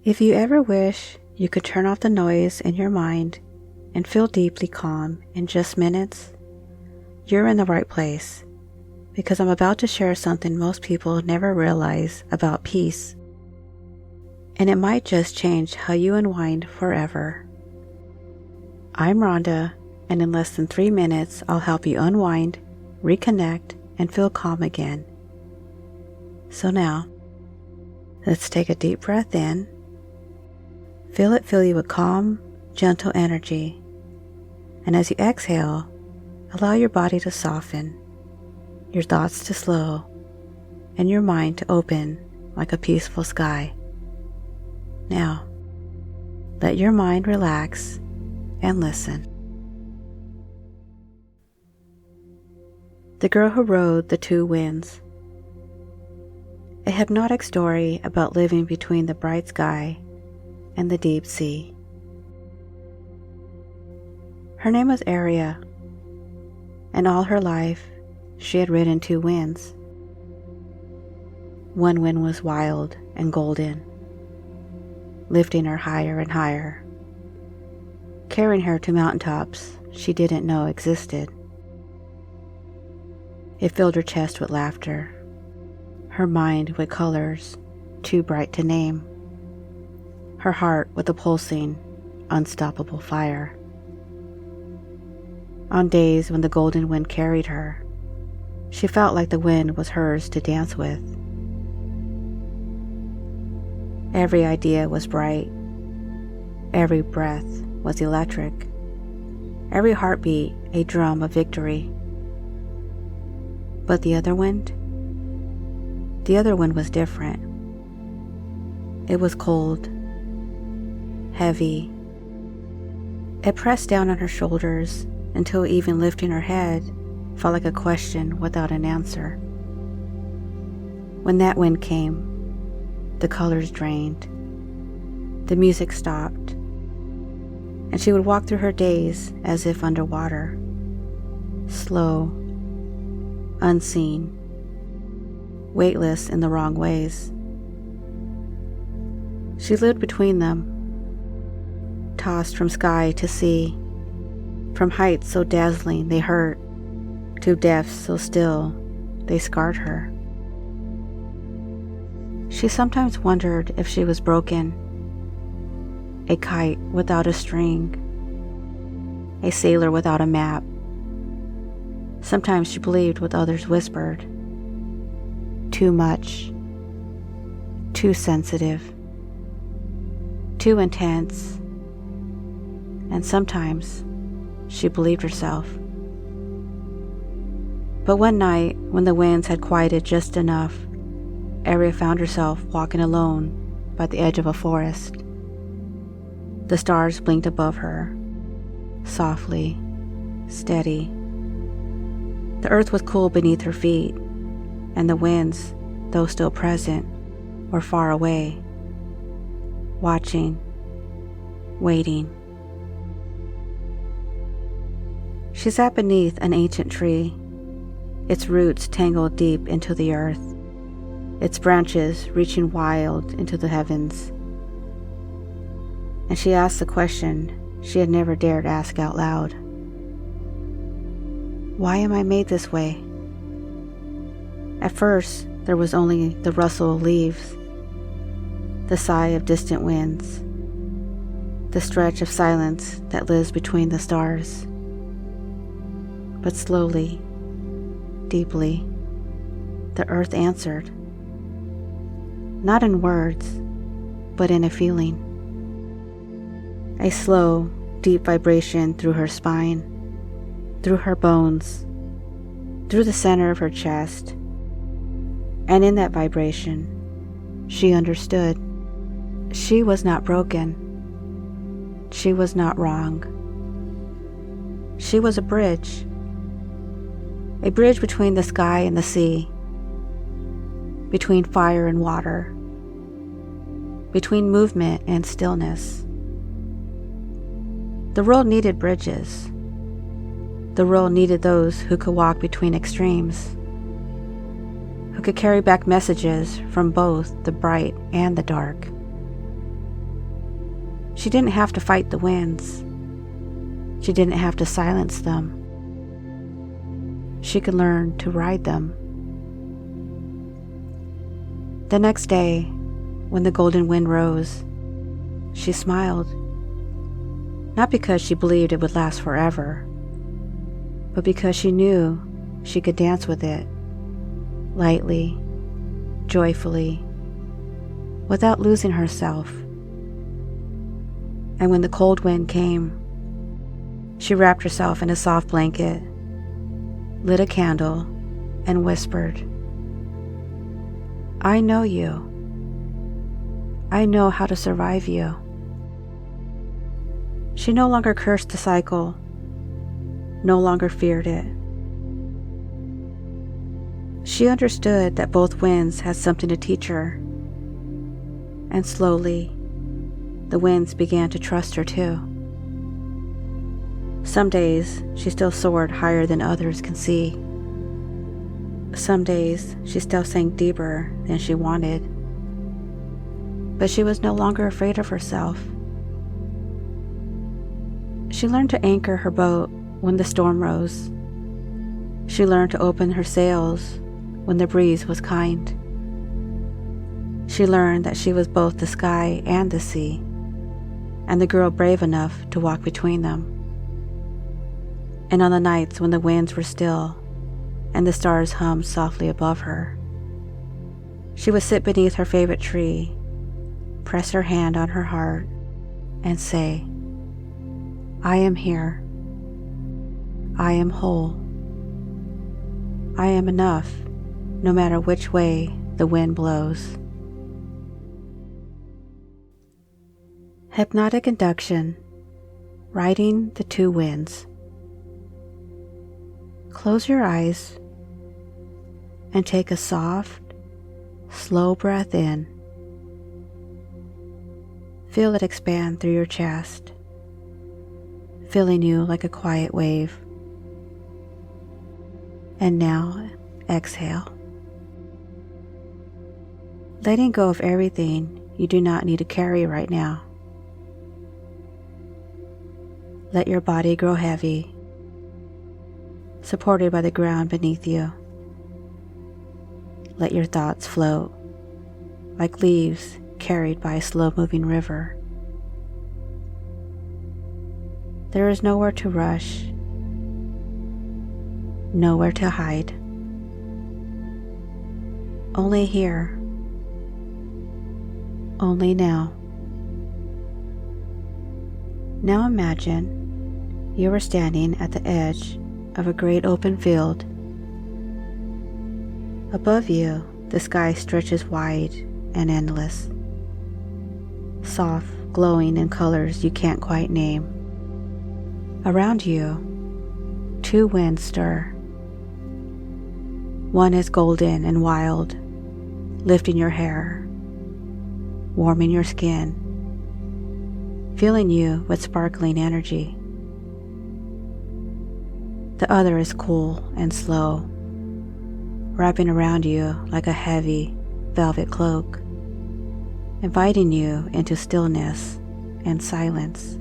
If you ever wish you could turn off the noise in your mind and feel deeply calm in just minutes, you're in the right place, because I'm about to share something most people never realize about peace, and it might just change how you unwind forever. I'm Rhonda, and in less than 3 minutes, I'll help you unwind, reconnect, and feel calm again. So now, let's take a deep breath in. Feel it fill you with calm, gentle energy. And as you exhale, allow your body to soften, your thoughts to slow, and your mind to open like a peaceful sky. Now, let your mind relax and listen. The Girl Who Rode the Two Winds. A hypnotic story about living between the bright sky and the deep sea. Her name was Aria, and all her life she had ridden two winds. One wind was wild and golden, lifting her higher and higher, carrying her to mountaintops she didn't know existed. It filled her chest with laughter, her mind with colors too bright to name, her heart with a pulsing, unstoppable fire. On days when the golden wind carried her, she felt like the wind was hers to dance with. Every idea was bright, every breath was electric, every heartbeat a drum of victory. But the other wind was different. It was cold, heavy. It pressed down on her shoulders until even lifting her head felt like a question without an answer. When that wind came, the colors drained, the music stopped, and she would walk through her days as if underwater, slow, unseen, weightless in the wrong ways. She lived between them, tossed from sky to sea, from heights so dazzling they hurt, to depths so still they scarred her. She sometimes wondered if she was broken, a kite without a string, a sailor without a map. Sometimes she believed what others whispered. Too much, too sensitive, too intense, and sometimes she believed herself. But one night, when the winds had quieted just enough, Aria found herself walking alone by the edge of a forest. The stars blinked above her, softly, steady. The earth was cool beneath her feet, and the winds, though still present, were far away, watching, waiting. She sat beneath an ancient tree, its roots tangled deep into the earth, its branches reaching wild into the heavens. And she asked the question she had never dared ask out loud. Why am I made this way? At first, there was only the rustle of leaves, the sigh of distant winds, the stretch of silence that lives between the stars. But slowly, deeply, the earth answered. Not in words, but in a feeling. A slow, deep vibration through her spine, through her bones, through the center of her chest. And in that vibration, she understood. She was not broken. She was not wrong. She was a bridge between the sky and the sea, between fire and water, between movement and stillness. The world needed bridges. The world needed those who could walk between extremes, who could carry back messages from both the bright and the dark. She didn't have to fight the winds. She didn't have to silence them. She could learn to ride them. The next day, when the golden wind rose, she smiled. Not because she believed it would last forever, but because she knew she could dance with it, lightly, joyfully, without losing herself. And when the cold wind came, she wrapped herself in a soft blanket, lit a candle, and whispered, "I know you. I know how to survive you." She no longer cursed the cycle, no longer feared it. She understood that both winds had something to teach her, and slowly, the winds began to trust her too. Some days, she still soared higher than others can see. Some days, she still sank deeper than she wanted. But she was no longer afraid of herself. She learned to anchor her boat when the storm rose. She learned to open her sails when the breeze was kind. She learned that she was both the sky and the sea, and the girl brave enough to walk between them. And on the nights when the winds were still and the stars hummed softly above her, she would sit beneath her favorite tree, press her hand on her heart, and say, "I am here. I am whole. I am enough, no matter which way the wind blows." Hypnotic Induction, Riding the Two Winds. Close your eyes and take a soft, slow breath in. Feel it expand through your chest, filling you like a quiet wave. And now, exhale. Letting go of everything you do not need to carry right now. Let your body grow heavy, supported by the ground beneath you. Let your thoughts float, like leaves carried by a slow-moving river. There is nowhere to rush, nowhere to hide. Only here, only now. Now imagine you are standing at the edge of a great open field. Above you, the sky stretches wide and endless, soft, glowing in colors you can't quite name. Around you, two winds stir. One is golden and wild, lifting your hair, warming your skin, filling you with sparkling energy. The other is cool and slow, wrapping around you like a heavy velvet cloak, inviting you into stillness and silence.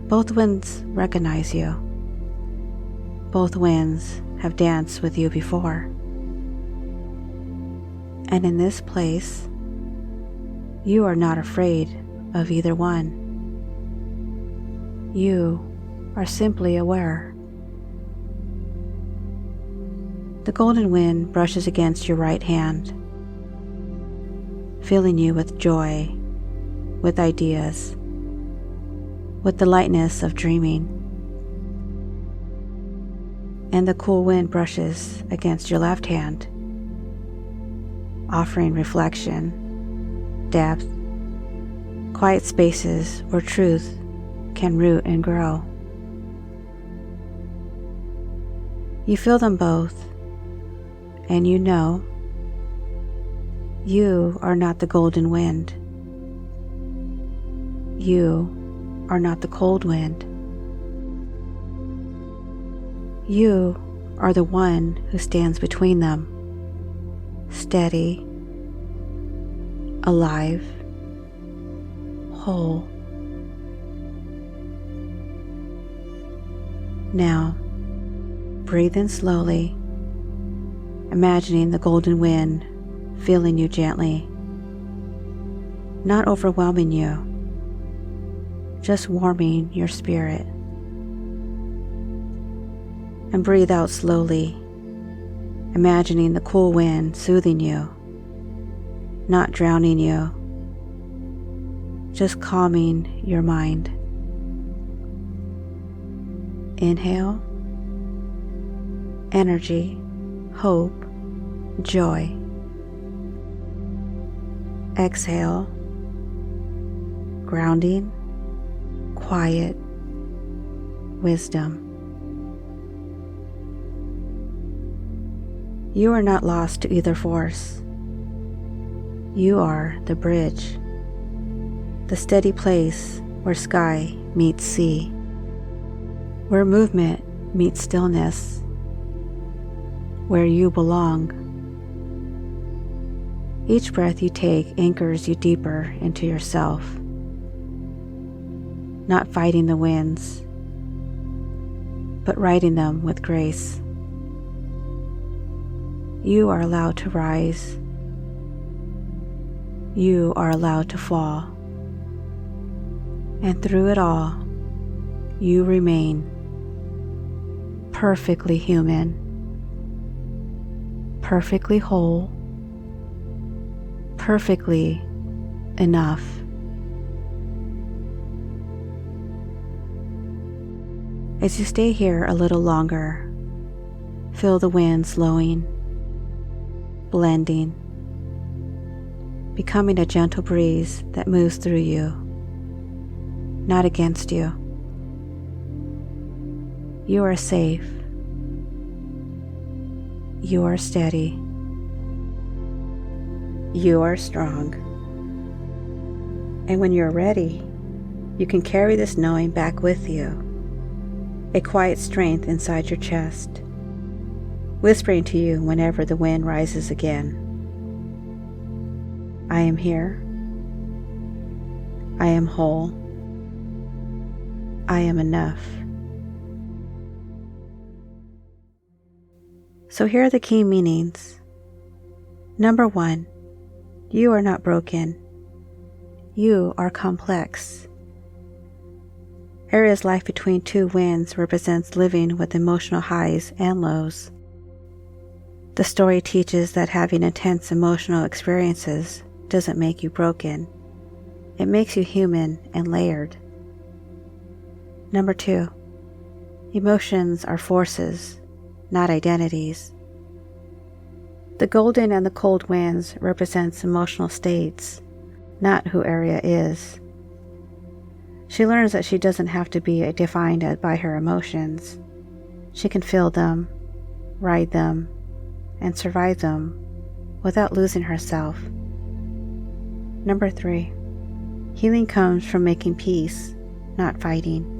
Both winds recognize you. Both winds have danced with you before. And in this place, you are not afraid of either one. You are simply aware. The golden wind brushes against your right hand, filling you with joy, with ideas, with the lightness of dreaming. And the cool wind brushes against your left hand, offering reflection, depth, quiet spaces where truth can root and grow. You feel them both, and you know you are not the golden wind. You are not the cold wind. You are the one who stands between them, steady, alive, whole. Now, breathe in slowly, imagining the golden wind filling you gently, not overwhelming you, just warming your spirit. And breathe out slowly, imagining the cool wind soothing you, not drowning you, just calming your mind. Inhale, energy, hope, joy. Exhale, grounding, quiet, wisdom. You are not lost to either force. You are the bridge, the steady place where sky meets sea, where movement meets stillness, where you belong. Each breath you take anchors you deeper into yourself, not fighting the winds, but riding them with grace. You are allowed to rise. You are allowed to fall. And through it all, you remain perfectly human, perfectly whole, perfectly enough. As you stay here a little longer, feel the wind slowing, blending, becoming a gentle breeze that moves through you, not against you. You are safe. You are steady. You are strong. And when you're ready, you can carry this knowing back with you, a quiet strength inside your chest, whispering to you whenever the wind rises again. I am here. I am whole. I am enough. So here are the key meanings. Number 1, you are not broken. You are complex. Aria's life between two winds represents living with emotional highs and lows. The story teaches that having intense emotional experiences doesn't make you broken. It makes you human and layered. Number 2, emotions are forces, not identities. The golden and the cold winds represents emotional states, not who Aria is. She learns that she doesn't have to be defined by her emotions. She can feel them, ride them, and survive them without losing herself. Number 3, healing comes from making peace, not fighting.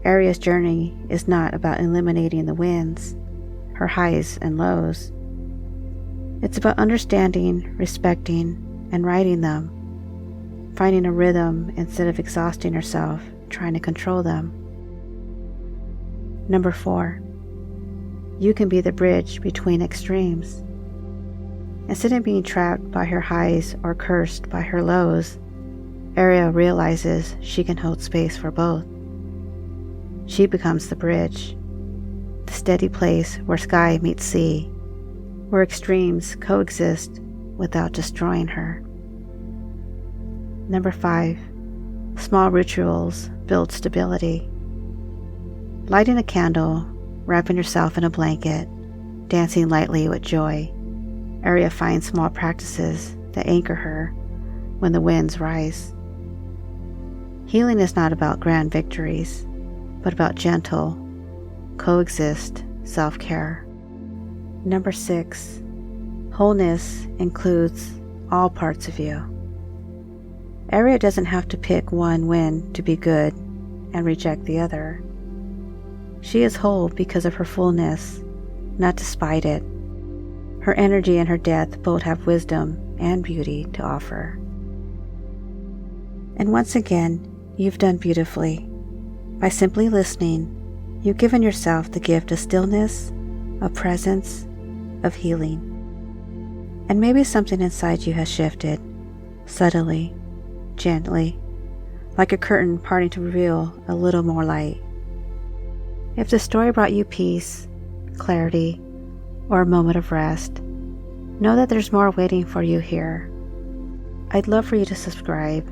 Aria's journey is not about eliminating the winds, her highs and lows. It's about understanding, respecting, and riding them, finding a rhythm instead of exhausting herself trying to control them. Number 4, you can be the bridge between extremes. Instead of being trapped by her highs or cursed by her lows, Aria realizes she can hold space for both. She becomes the bridge, the steady place where sky meets sea, where extremes coexist without destroying her. Number 5, small rituals build stability. Lighting a candle, wrapping yourself in a blanket, dancing lightly with joy. Aria finds small practices that anchor her when the winds rise. Healing is not about grand victories, but about gentle, coexist self-care. Number 6, wholeness includes all parts of you. Aria doesn't have to pick one wind to be good and reject the other. She is whole because of her fullness, not despite it. Her energy and her depth both have wisdom and beauty to offer. And once again, you've done beautifully. By simply listening, you've given yourself the gift of stillness, of presence, of healing. And maybe something inside you has shifted, subtly, gently, like a curtain parting to reveal a little more light. If the story brought you peace, clarity, or a moment of rest, know that there's more waiting for you here. I'd love for you to subscribe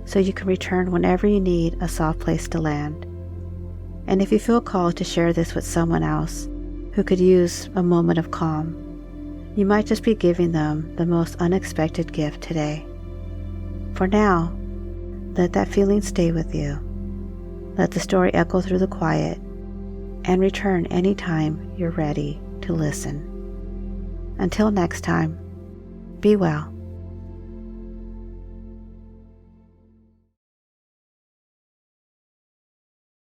so you can return whenever you need a soft place to land. And if you feel called to share this with someone else who could use a moment of calm, you might just be giving them the most unexpected gift today. For now, let that feeling stay with you. Let the story echo through the quiet, and return anytime you're ready to listen. Until next time, be well.